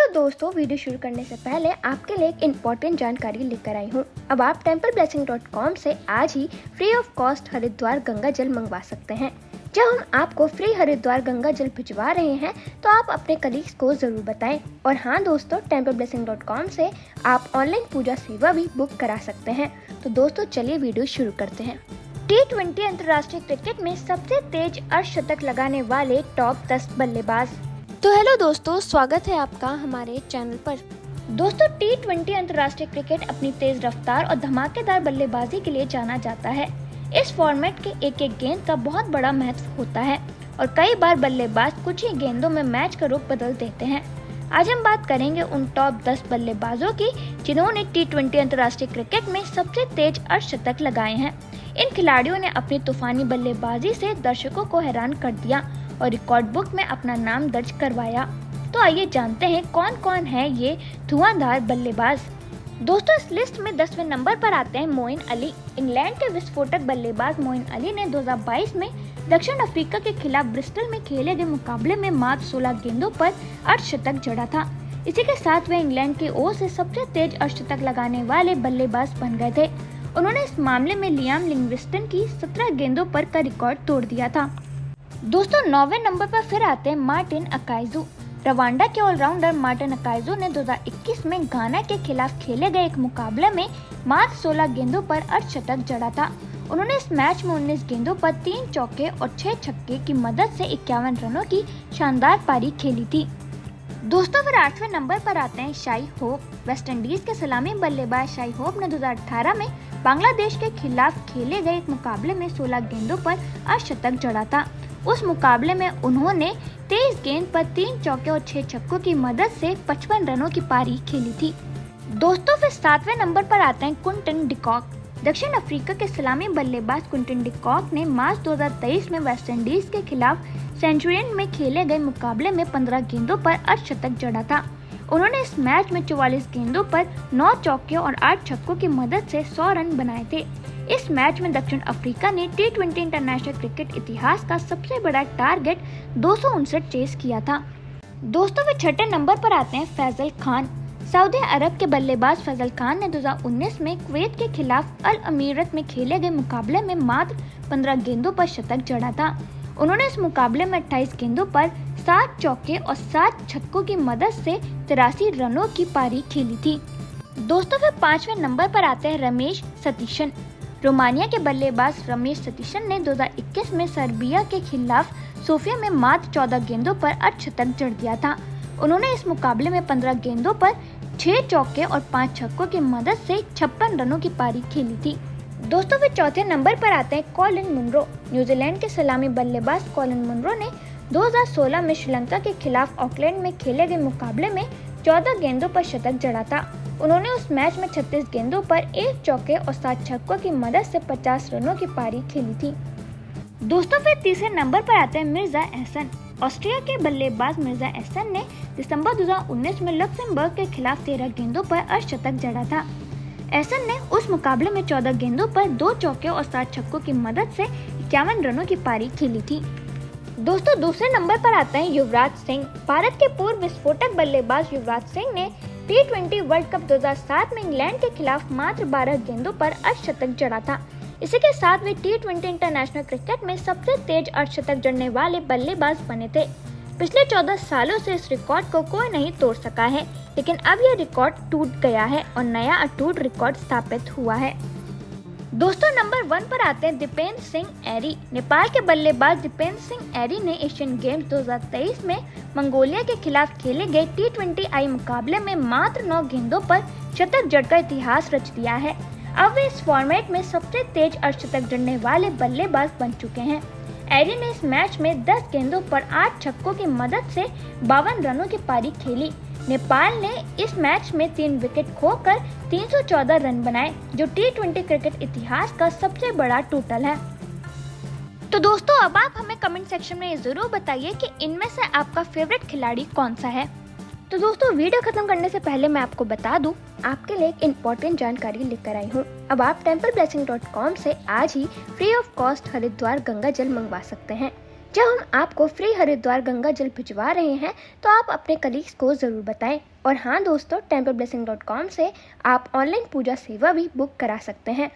Hello दोस्तों, video शुरू करने से पहले आपके लिए एक इम्पोर्टेंट जानकारी लेकर आई हूँ। अब आप templeblessing.com से आज ही free of cost Haridwar Ganga जल मंगवा सकते हैं। जब हम आपको फ्री हरिद्वार गंगा जल भिजवा रहे हैं तो आप अपने कलीग्स को जरूर बताएं। और हाँ दोस्तों, templeblessing.com से आप ऑनलाइन पूजा सेवा भी बुक करा सकते हैं। तो दोस्तों चलिए वीडियो शुरू करते हैं। T20 अंतर्राष्ट्रीय क्रिकेट में सबसे तेज अर्धशतक लगाने वाले टॉप 10 बल्लेबाज। तो हेलो दोस्तों, स्वागत है आपका हमारे चैनल पर। दोस्तों, T20 अंतर्राष्ट्रीय क्रिकेट अपनी तेज रफ्तार और धमाकेदार बल्लेबाजी के लिए जाना जाता है। इस फॉर्मेट के एक एक गेंद का बहुत बड़ा महत्व होता है और कई बार बल्लेबाज कुछ ही गेंदों में मैच का रुख बदल देते हैं। आज हम बात करेंगे उन टॉप 10 बल्लेबाजों की जिन्होंने T20 अंतर्राष्ट्रीय क्रिकेट में सबसे तेज अर्धशतक लगाए हैं। इन खिलाड़ियों ने अपनी तूफानी बल्लेबाजी से दर्शकों को हैरान कर दिया और रिकॉर्ड बुक में अपना नाम दर्ज करवाया। तो आइए जानते हैं कौन कौन है ये धुआंधार बल्लेबाज। दोस्तों, इस लिस्ट में 10वें नंबर पर आते हैं मोइन अली। इंग्लैंड के विस्फोटक बल्लेबाज मोइन अली ने 2022 में दक्षिण अफ्रीका के खिलाफ ब्रिस्टल में खेले गए मुकाबले में मात्र 16 गेंदों पर अर्धशतक जड़ा था। इसी के साथ वे इंग्लैंड की ओर से सबसे तेज अर्धशतक लगाने वाले बल्लेबाज बन गए थे। उन्होंने इस मामले में लियाम लिंग्विस्टन की 17 गेंदों पर का रिकॉर्ड तोड़ दिया था। दोस्तों, 9वें नंबर पर फिर आते हैं मार्टिन अकाइजू। रवांडा के ऑलराउंडर मार्टिन अकाइजू ने 2021 में घाना के खिलाफ खेले गए एक मुकाबले में मात्र 16 गेंदों पर अर्धशतक जड़ा था। उन्होंने इस मैच में 19 गेंदों पर 3 चौके और 6 छक्के की मदद से 51 रनों की शानदार पारी खेली थी। दोस्तों, फिर 8वें नंबर पर आते हैं शाई होप। वेस्टइंडीज के सलामी बल्लेबाज शाई होप ने 2018 में बांग्लादेश के खिलाफ खेले गए एक मुकाबले में 16 गेंदों पर अर्धशतक जड़ा था। उस मुकाबले में उन्होंने 23 गेंद पर 3 चौके और 6 छक्कों की मदद से 55 रनों की पारी खेली थी। दोस्तों, फिर 7वें नंबर पर आते हैं क्विंटन डिकॉक। दक्षिण अफ्रीका के सलामी बल्लेबाज क्विंटन डिकॉक ने मार्च 2023 में वेस्टइंडीज के खिलाफ सेंचुरियन में खेले गए मुकाबले में 15 गेंदों पर अर्धशतक जड़ा था। उन्होंने इस मैच में 44 गेंदों पर 9 चौके और 8 छक्कों की मदद से 100 रन बनाए थे। इस मैच में दक्षिण अफ्रीका ने T20 इंटरनेशनल क्रिकेट इतिहास का सबसे बड़ा टारगेट 259 चेस किया था। दोस्तों, वे 6ठे नंबर पर आते हैं फैजल खान। सऊदी अरब के बल्लेबाज फैजल खान ने 2019 में कुवैत के खिलाफ अल अमीरत में खेले गए मुकाबले में मात्र 15 गेंदों पर शतक जड़ा था। उन्होंने इस मुकाबले में 28 गेंदों पर 7 चौके और 7 छक्कों की मदद से 83 रनों की पारी खेली थी। दोस्तों, फिर 5वें नंबर पर आते हैं रमेश सतीशन। रोमानिया के बल्लेबाज रमेश सतीशन ने 2021 में सर्बिया के खिलाफ सोफिया में मात्र 14 गेंदों पर अर्धशतक जड़ दिया था। उन्होंने इस मुकाबले में 15 गेंदों पर 6 चौके और 5 छक्कों की मदद से 56 रनों की पारी खेली थी। दोस्तों, फिर 4थे नंबर पर आते हैं कॉलिन मुनरो। न्यूजीलैंड के सलामी बल्लेबाज कॉलिन मुनरो ने 2016 में श्रीलंका के खिलाफ ऑकलैंड में खेले गए मुकाबले में 14 गेंदों पर शतक जड़ा था। उन्होंने उस मैच में 36 गेंदों पर 1 चौके और 7 छक्कों की मदद से 50 रनों की पारी खेली थी। दोस्तों, फिर 3रे नंबर पर आते हैं मिर्जा एहसन। ऑस्ट्रिया के बल्लेबाज मिर्जा एहसन ने दिसंबर 2019 में लक्समबर्ग के खिलाफ 13 गेंदों पर अर्धशतक जड़ा था। एहसन ने उस मुकाबले में 14 गेंदों पर 2 चौके और 7 छक्कों की मदद से 51 रनों की पारी खेली थी। दोस्तों, दूसरे नंबर पर आते हैं युवराज सिंह। भारत के पूर्व विस्फोटक बल्लेबाज युवराज सिंह ने T20 वर्ल्ड कप 2007 में इंग्लैंड के खिलाफ मात्र 12 गेंदों पर अर्धशतक जड़ा था। इसी के साथ वे T20 इंटरनेशनल क्रिकेट में सबसे तेज अर्धशतक जड़ने वाले बल्लेबाज बने थे। पिछले 14 सालों से इस रिकॉर्ड को कोई नहीं तोड़ सका है, लेकिन अब यह रिकॉर्ड टूट गया है और नया अटूट रिकॉर्ड स्थापित हुआ है। दोस्तों, नंबर 1 पर आते हैं दीपेंद्र सिंह एरी। नेपाल के बल्लेबाज दीपेंद्र सिंह एरी ने एशियन गेम्स 2023 में मंगोलिया के खिलाफ खेले गए T20 आई मुकाबले में मात्र 9 गेंदों पर शतक जड़कर इतिहास रच दिया है। अब वे इस फॉर्मेट में सबसे तेज अर्धशतक जड़ने वाले बल्लेबाज बन चुके हैं। एरी ने इस मैच में 10 गेंदों पर 8 छक्कों की मदद से 52 रनों की पारी खेली। नेपाल ने इस मैच में 3 विकेट खोकर 314 रन बनाए, जो T20 क्रिकेट इतिहास का सबसे बड़ा टोटल है। तो दोस्तों, अब आप हमें कमेंट सेक्शन में जरूर बताइए कि इनमें से आपका फेवरेट खिलाड़ी कौन सा है। तो दोस्तों, वीडियो खत्म करने से पहले मैं आपको बता दूं, आपके लिए एक इम्पोर्टेंट जानकारी लेकर आई हूँ। अब आप templeblessing.com से आज ही free of cost Haridwar Ganga जल मंगवा सकते हैं। जब हम आपको फ्री हरिद्वार गंगा जल भिजवा रहे हैं तो आप अपने कलीग्स को ज़रूर बताएं। और हाँ दोस्तों, templeblessing.com से आप ऑनलाइन पूजा सेवा भी बुक करा सकते हैं।